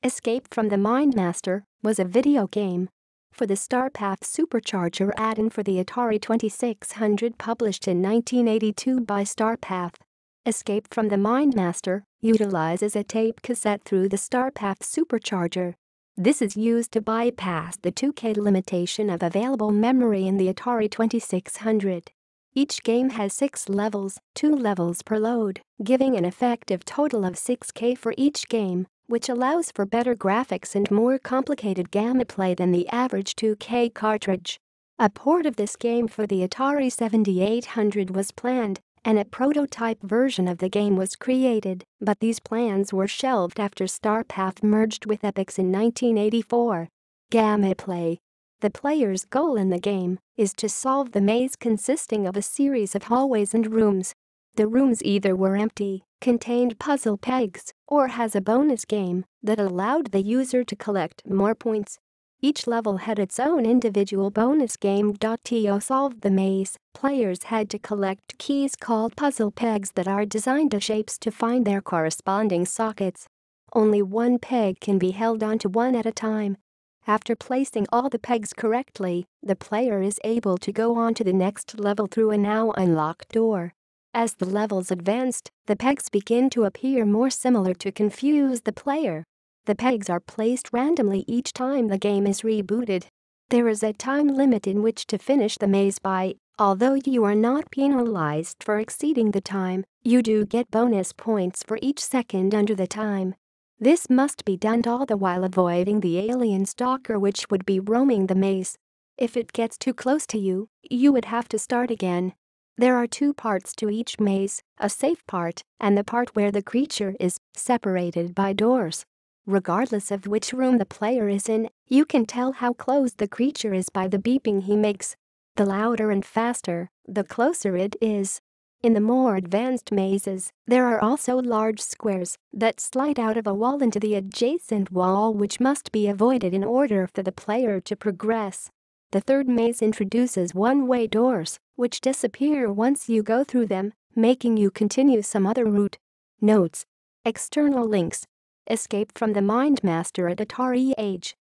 Escape from the Mindmaster was a video game for the Starpath Supercharger add-on for the Atari 2600 published in 1982 by Starpath. Escape from the Mindmaster utilizes a tape cassette through the Starpath Supercharger. This is used to bypass the 2K limitation of available memory in the Atari 2600. Each game has 6 levels, 2 levels per load, giving an effective total of 6K for each game, which allows for better graphics and more complicated gameplay than the average 2K cartridge. A port of this game for the Atari 7800 was planned, and a prototype version of the game was created, but these plans were shelved after Starpath merged with Epyx in 1984. Gameplay. The player's goal in the game is to solve the maze consisting of a series of hallways and rooms. The rooms either were empty, contained puzzle pegs, or has a bonus game that allowed the user to collect more points. Each level had its own individual bonus game. To solve the maze, players had to collect keys called puzzle pegs that are designed as shapes to find their corresponding sockets. Only one peg can be held onto one at a time. After placing all the pegs correctly, the player is able to go on to the next level through a now unlocked door. As the levels advanced, the pegs begin to appear more similar to confuse the player. The pegs are placed randomly each time the game is rebooted. There is a time limit in which to finish the maze by. Although you are not penalized for exceeding the time, you do get bonus points for each second under the time. This must be done all the while avoiding the alien stalker which would be roaming the maze. If it gets too close to you, you would have to start again. There are 2 parts to each maze, a safe part and the part where the creature is separated by doors. Regardless of which room the player is in, you can tell how close the creature is by the beeping he makes. The louder and faster, the closer it is. In the more advanced mazes, there are also large squares that slide out of a wall into the adjacent wall which must be avoided in order for the player to progress. The third maze introduces one-way doors, which disappear once you go through them, making you continue some other route. Notes. External links. Escape from the Mindmaster at Atari Age.